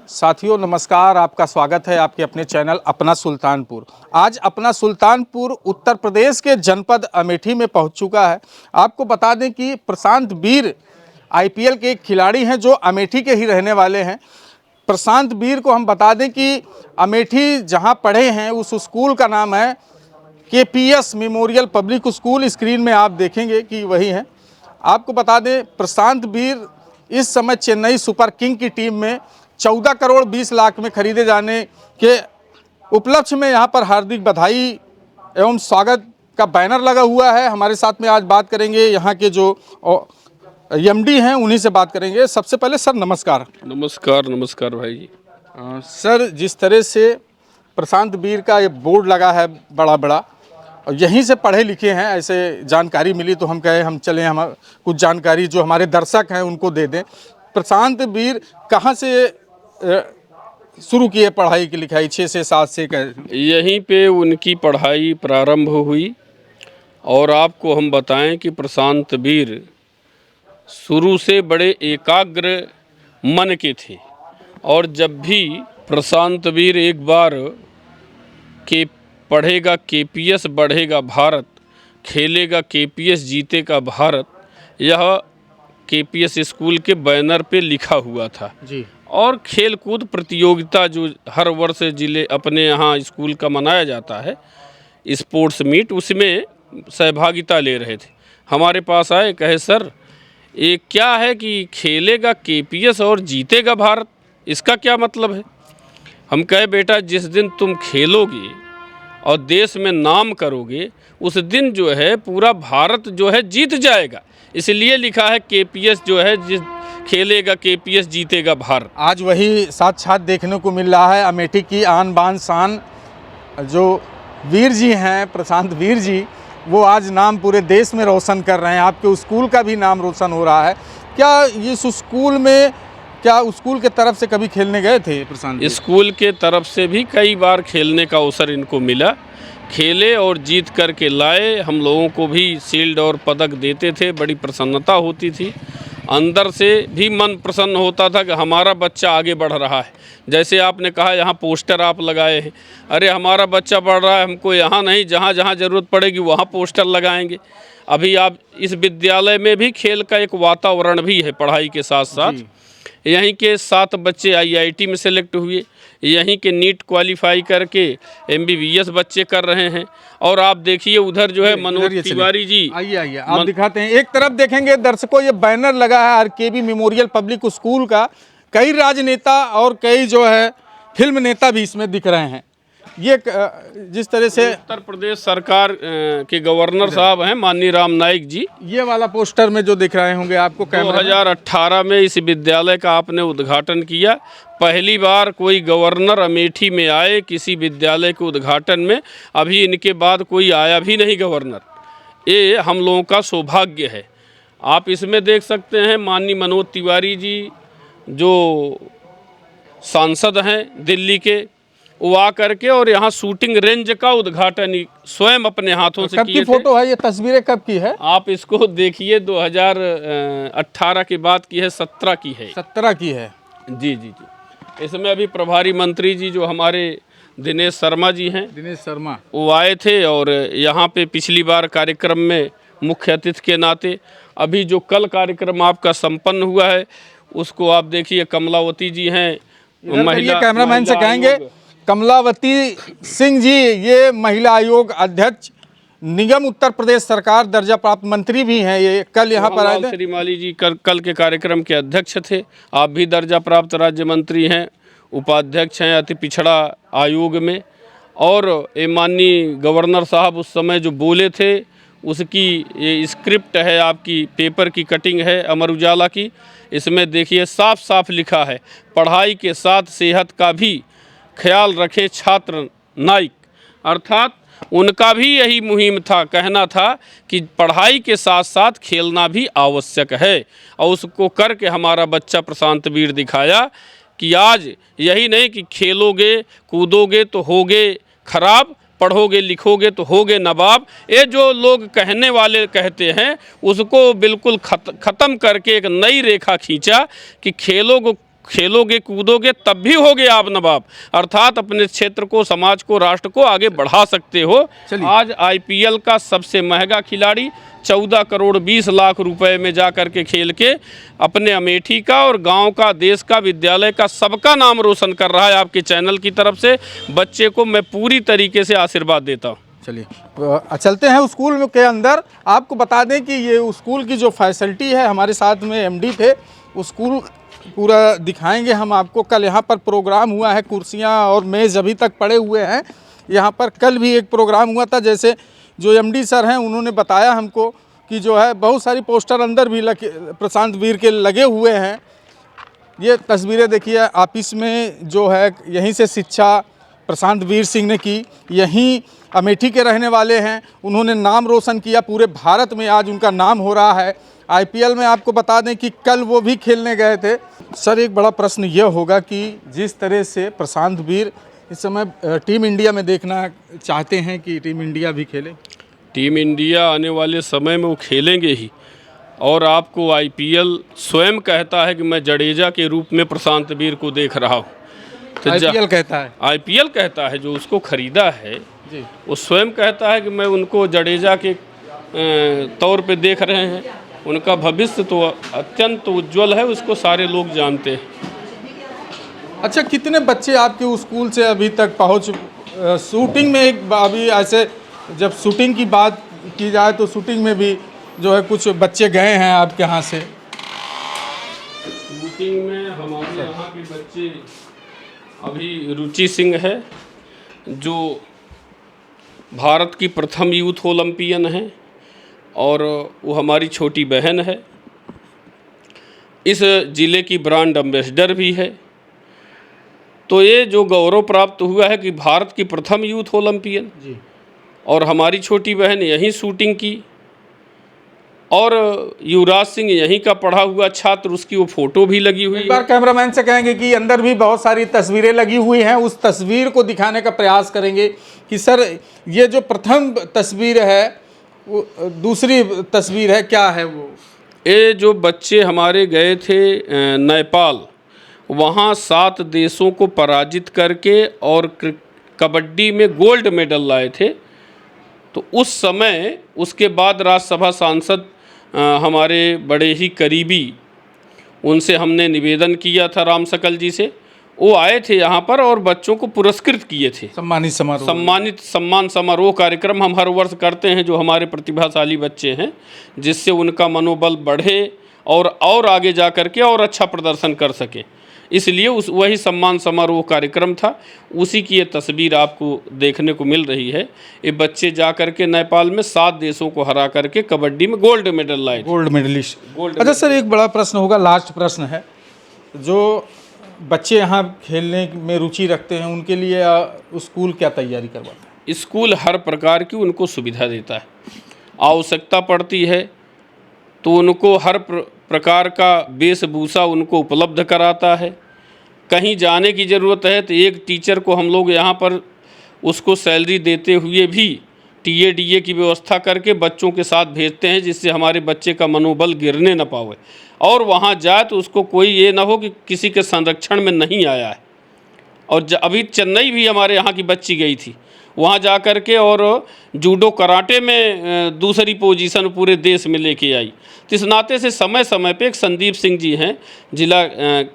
साथियों नमस्कार, आपका स्वागत है आपके अपने चैनल अपना सुल्तानपुर। आज अपना सुल्तानपुर उत्तर प्रदेश के जनपद अमेठी में पहुंच चुका है। आपको बता दें कि प्रशांत वीर आईपीएल के एक खिलाड़ी हैं जो अमेठी के ही रहने वाले हैं। प्रशांत वीर को हम बता दें कि अमेठी जहां पढ़े हैं उस स्कूल का नाम है KPS memorial public school. Screen में आप देखेंगे कि वही हैं। आपको बता दें प्रशांत वीर इस समय चेन्नई सुपर किंग की टीम में 14 करोड़ 20 लाख में खरीदे जाने के उपलक्ष्य में यहाँ पर हार्दिक बधाई एवं स्वागत का बैनर लगा हुआ है। हमारे साथ में आज बात करेंगे यहाँ के जो एमडी हैं, उन्हीं से बात करेंगे। सबसे पहले सर नमस्कार। नमस्कार भाई जी। सर, जिस तरह से प्रशांत वीर का ये बोर्ड लगा है बड़ा बड़ा, और यहीं से पढ़े लिखे हैं, ऐसे जानकारी मिली तो हम कहे हम चलें, हम कुछ जानकारी जो हमारे दर्शक हैं उनको दे दें। प्रशांत वीर कहाँ से शुरू किए पढ़ाई की लिखाई? 6 से 7 से यहीं पे उनकी पढ़ाई प्रारंभ हुई। और आपको हम बताएं कि प्रशांत वीर शुरू से बड़े एकाग्र मन के थे। और जब भी प्रशांत वीर एक बार के पढ़ेगा केपीएस बढ़ेगा भारत, खेलेगा केपीएस जीतेगा भारत, यह केपीएस स्कूल के बैनर पे लिखा हुआ था जी। और खेलकूद प्रतियोगिता जो हर वर्ष जिले अपने यहाँ स्कूल का मनाया जाता है, स्पोर्ट्स मीट, उसमें सहभागिता ले रहे थे। हमारे पास आए, कहे सर ये क्या है कि खेलेगा केपीएस और जीतेगा भारत, इसका क्या मतलब है? हम कहे बेटा जिस दिन तुम खेलोगे और देश में नाम करोगे उस दिन जो है पूरा भारत जो है जीत जाएगा, इसलिए लिखा है केपीएस जो है जिस खेलेगा केपीएस जीतेगा भारत। आज वही साक्षात देखने को मिल रहा है। अमेठी की आन बान शान जो वीर जी हैं, प्रशांत वीर जी, वो आज नाम पूरे देश में रोशन कर रहे हैं। आपके स्कूल का भी नाम रोशन हो रहा है। क्या इस स्कूल में, क्या स्कूल के तरफ से कभी खेलने गए थे प्रशांत? स्कूल के तरफ से भी कई बार खेलने का अवसर इनको मिला, खेले और जीत करके लाए। हम लोगों को भी शील्ड और पदक देते थे, बड़ी प्रसन्नता होती थी। अंदर से भी मन प्रसन्न होता था कि हमारा बच्चा आगे बढ़ रहा है। जैसे आपने कहा यहाँ पोस्टर आप लगाए हैं, अरे हमारा बच्चा बढ़ रहा है, हमको यहाँ नहीं जहाँ जहाँ ज़रूरत पड़ेगी वहाँ पोस्टर लगाएंगे। अभी आप इस विद्यालय में भी खेल का एक वातावरण भी है। पढ़ाई के साथ साथ यहीं के 7 बच्चे आईआईटी में सेलेक्ट हुए, यहीं के नीट क्वालिफाई करके एमबीबीएस बच्चे कर रहे हैं। और आप देखिए उधर जो है मनोज तिवारी जी, आइए आप दिखाते हैं। एक तरफ देखेंगे दर्शकों, ये बैनर लगा है आरकेबी मेमोरियल पब्लिक स्कूल का। कई राजनेता और कई जो है फिल्म नेता भी इसमें दिख रहे हैं। ये जिस तरह से उत्तर प्रदेश सरकार के गवर्नर साहब हैं माननीय राम नाईक जी, ये वाला पोस्टर में जो दिख रहे होंगे आपको, 2018 में इस विद्यालय का आपने उद्घाटन किया। पहली बार कोई गवर्नर अमेठी में आए किसी विद्यालय के उद्घाटन में, अभी इनके बाद कोई आया भी नहीं गवर्नर। ये हम लोगों का सौभाग्य है। आप इसमें देख सकते हैं माननीय मनोज तिवारी जी जो सांसद हैं दिल्ली के, वो आ करके और यहाँ शूटिंग रेंज का उद्घाटन स्वयं अपने हाथों से किए थे। कब की फोटो है ये? तस्वीरें कब की है? आप इसको देखिए, 2018 के बाद की है, 17 की है। 17 की है। जी जी जी। इसमें अभी प्रभारी मंत्री जी जो हमारे दिनेश शर्मा जी हैं, दिनेश शर्मा, वो आए थे और यहाँ पे पिछली बार कार्यक्रम में मुख्य अतिथि के नाते। अभी जो कल कार्यक्रम आपका संपन्न हुआ है उसको आप देखिए, कमलावती जी हैं महिला, कैमरामैन से कहेंगे, कमलावती सिंह जी ये महिला आयोग अध्यक्ष, निगम उत्तर प्रदेश सरकार दर्जा प्राप्त मंत्री भी हैं। ये कल यहाँ पर आए थे। श्रीमाली जी कल के कार्यक्रम के अध्यक्ष थे। आप भी दर्जा प्राप्त राज्य मंत्री हैं, उपाध्यक्ष हैं अति पिछड़ा आयोग में। और ये माननीय गवर्नर साहब उस समय जो बोले थे उसकी ये स्क्रिप्ट है, आपकी पेपर की कटिंग है अमर उजाला की। इसमें देखिए साफ साफ लिखा है, पढ़ाई के साथ सेहत का भी ख्याल रखे छात्र नाइक। अर्थात उनका भी यही मुहिम था, कहना था कि पढ़ाई के साथ साथ खेलना भी आवश्यक है। और उसको करके हमारा बच्चा प्रशांत वीर दिखाया कि आज यही नहीं कि खेलोगे कूदोगे तो होगे खराब, पढ़ोगे लिखोगे तो होगे नवाब। ये जो लोग कहने वाले कहते हैं उसको बिल्कुल ख़त्म करके एक नई रेखा खींचा कि खेलोगे कूदोगे तब भी होगे आप नवाब, अर्थात अपने क्षेत्र को, समाज को, राष्ट्र को आगे बढ़ा सकते हो। आज आईपीएल का सबसे महंगा खिलाड़ी 14 करोड़ 20 लाख रुपए में जा कर के खेल के अपने अमेठी का और गांव का, देश का, विद्यालय का, सबका नाम रोशन कर रहा है। आपके चैनल की तरफ से बच्चे को मैं पूरी तरीके से आशीर्वाद देता हूँ। चलिए चलते हैं स्कूल के अंदर। आपको बता दें कि ये स्कूल की जो फैसिलिटी है, हमारे साथ में एमडी थे, स्कूल पूरा दिखाएंगे हम आपको। कल यहाँ पर प्रोग्राम हुआ है, कुर्सियाँ और मेज़ अभी तक पड़े हुए हैं यहाँ पर। कल भी एक प्रोग्राम हुआ था, जैसे जो एमडी सर हैं उन्होंने बताया हमको कि जो है बहुत सारी पोस्टर अंदर भी प्रशांत वीर के लगे हुए हैं। ये तस्वीरें देखिए, ऑफिस में जो है यहीं से शिक्षा प्रशांत वीर सिंह ने की, यहीं अमेठी के रहने वाले हैं, उन्होंने नाम रोशन किया, पूरे भारत में आज उनका नाम हो रहा है। आईपीएल में आपको बता दें कि कल वो भी खेलने गए थे। सर, एक बड़ा प्रश्न ये होगा कि जिस तरह से प्रशांत वीर इस समय टीम इंडिया में देखना चाहते हैं कि टीम इंडिया भी खेले। टीम इंडिया आने वाले समय में वो खेलेंगे ही, और आपको आईपीएल स्वयं कहता है कि मैं जडेजा के रूप में प्रशांत वीर को देख रहा हूँ। तो आईपीएल कहता है, आईपीएल कहता है, जो उसको खरीदा है जी, वो स्वयं कहता है कि मैं उनको जडेजा के तौर पे देख रहे हैं। उनका भविष्य तो अत्यंत उज्जवल है, उसको सारे लोग जानते हैं। अच्छा, कितने बच्चे आपके स्कूल से अभी तक पहुँच शूटिंग में? एक अभी ऐसे जब शूटिंग की बात की जाए तो शूटिंग में भी जो है कुछ बच्चे गए हैं आपके यहाँ से। शूटिंग में हमारे यहाँ के बच्चे, अभी रुचि सिंह है जो भारत की प्रथम यूथ ओलंपियन है, और वो हमारी छोटी बहन है, इस ज़िले की ब्रांड एम्बेसडर भी है। तो ये जो गौरव प्राप्त हुआ है कि भारत की प्रथम यूथ ओलंपियन जी, और हमारी छोटी बहन यहीं शूटिंग की, और युवराज सिंह यहीं का पढ़ा हुआ छात्र, उसकी वो फोटो भी लगी हुई है। एक बार कैमरामैन से कहेंगे कि अंदर भी बहुत सारी तस्वीरें लगी हुई हैं, उस तस्वीर को दिखाने का प्रयास करेंगे कि सर ये जो प्रथम तस्वीर है, वो दूसरी तस्वीर है, क्या है वो? ये जो बच्चे हमारे गए थे नेपाल, वहाँ 7 देशों को पराजित करके और कबड्डी में गोल्ड मेडल लाए थे। तो उस समय, उसके बाद राज्यसभा सांसद हमारे बड़े ही करीबी, उनसे हमने निवेदन किया था, राम सकल जी से, वो आए थे यहाँ पर और बच्चों को पुरस्कृत किए थे। सम्मान समारोह कार्यक्रम हम हर वर्ष करते हैं, जो हमारे प्रतिभाशाली बच्चे हैं, जिससे उनका मनोबल बढ़े और आगे जा कर के और अच्छा प्रदर्शन कर सके। इसलिए वही सम्मान समारोह कार्यक्रम था, उसी की ये तस्वीर आपको देखने को मिल रही है। ये बच्चे जा कर के नेपाल में 7 देशों को हरा करके कबड्डी में गोल्ड मेडल लाए, गोल्ड मेडलिस्ट। अच्छा सर, एक बड़ा प्रश्न होगा, लास्ट प्रश्न है, जो बच्चे यहाँ खेलने में रुचि रखते हैं उनके लिए स्कूल क्या तैयारी करवाता है? स्कूल हर प्रकार की उनको सुविधा देता है। आवश्यकता पड़ती है तो उनको हर प्रकार का वेशभूषा उनको उपलब्ध कराता है। कहीं जाने की ज़रूरत है तो एक टीचर को हम लोग यहाँ पर उसको सैलरी देते हुए भी टीए की व्यवस्था करके बच्चों के साथ भेजते हैं, जिससे हमारे बच्चे का मनोबल गिरने न पावे, और वहाँ जाए तो उसको कोई ये ना हो कि किसी के संरक्षण में नहीं आया है। और अभी चेन्नई भी हमारे यहाँ की बच्ची गई थी, वहाँ जा कर के और जूडो कराटे में दूसरी पोजीशन पूरे देश में लेके आई। तो इस नाते से समय समय पे एक संदीप सिंह जी हैं, जिला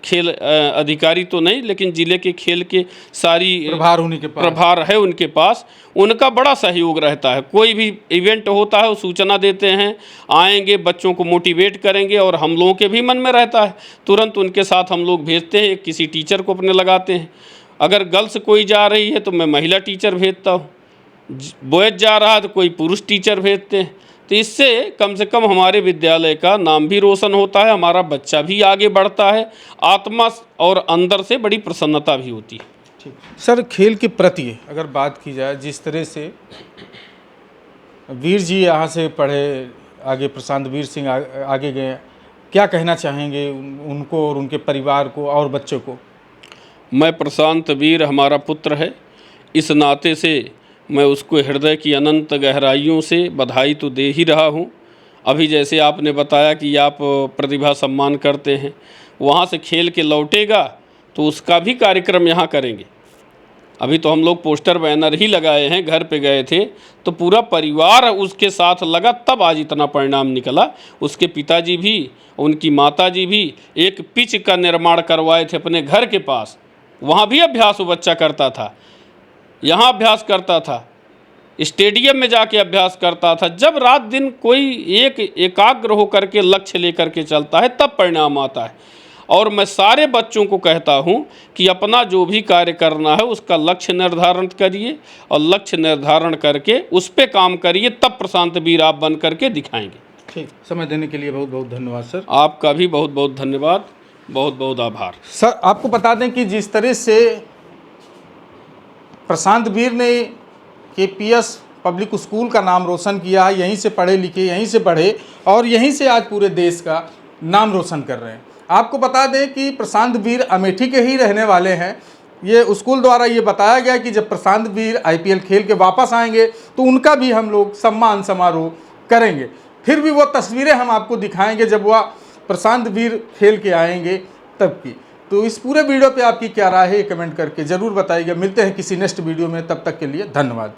खेल अधिकारी तो नहीं, लेकिन ज़िले के खेल के सारी प्रभार है उनके पास, उनका बड़ा सहयोग रहता है। कोई भी इवेंट होता है वो सूचना देते हैं, आएंगे, बच्चों को मोटिवेट करेंगे, और हम लोगों के भी मन में रहता है, तुरंत उनके साथ हम लोग भेजते हैं, किसी टीचर को अपने लगाते हैं। अगर गर्ल्स कोई जा रही है तो मैं महिला टीचर भेजता हूँ, बॉयज जा रहा है तो कोई पुरुष टीचर भेजते हैं। तो इससे कम से कम हमारे विद्यालय का नाम भी रोशन होता है, हमारा बच्चा भी आगे बढ़ता है, आत्मा और अंदर से बड़ी प्रसन्नता भी होती है। ठीक सर, खेल के प्रति अगर बात की जाए, जिस तरह से वीर जी यहाँ से पढ़े, आगे प्रशांत वीर सिंह आगे गए, क्या कहना चाहेंगे उनको और उनके परिवार को और बच्चों को? मैं प्रशांत वीर हमारा पुत्र है, इस नाते से मैं उसको हृदय की अनंत गहराइयों से बधाई तो दे ही रहा हूँ। अभी जैसे आपने बताया कि आप प्रतिभा सम्मान करते हैं, वहाँ से खेल के लौटेगा तो उसका भी कार्यक्रम यहाँ करेंगे। अभी तो हम लोग पोस्टर बैनर ही लगाए हैं, घर पे गए थे तो पूरा परिवार उसके साथ लगा, तब आज इतना परिणाम निकला। उसके पिताजी भी, उनकी माताजी भी एक पिच का निर्माण करवाए थे अपने घर के पास, वहाँ भी अभ्यास वो बच्चा करता था, यहाँ अभ्यास करता था, स्टेडियम में जाके अभ्यास करता था। जब रात दिन कोई एक एकाग्र होकर के लक्ष्य लेकर के चलता है तब परिणाम आता है। और मैं सारे बच्चों को कहता हूं कि अपना जो भी कार्य करना है उसका लक्ष्य निर्धारण करिए और लक्ष्य निर्धारण करके उस पर काम करिए, तब प्रशांत वीर आप बन करके दिखाएंगे। ठीक, समय देने के लिए बहुत बहुत धन्यवाद सर। आपका भी बहुत बहुत धन्यवाद, बहुत बहुत आभार। सर आपको बता दें कि जिस तरह से प्रशांत वीर ने केपीएस पब्लिक स्कूल का नाम रोशन किया है, यहीं से पढ़े लिखे, यहीं से पढ़े और यहीं से आज पूरे देश का नाम रोशन कर रहे हैं। आपको बता दें कि प्रशांत वीर अमेठी के ही रहने वाले हैं। ये स्कूल द्वारा ये बताया गया कि जब प्रशांत वीर आईपीएल खेल के वापस आएंगे तो उनका भी हम लोग सम्मान समारोह करेंगे। फिर भी वो तस्वीरें हम आपको दिखाएंगे जब वह प्रशांत वीर खेल के आएंगे तब की। तो इस पूरे वीडियो पे आपकी क्या राय है, कमेंट करके ज़रूर बताइएगा। मिलते हैं किसी नेक्स्ट वीडियो में, तब तक के लिए धन्यवाद।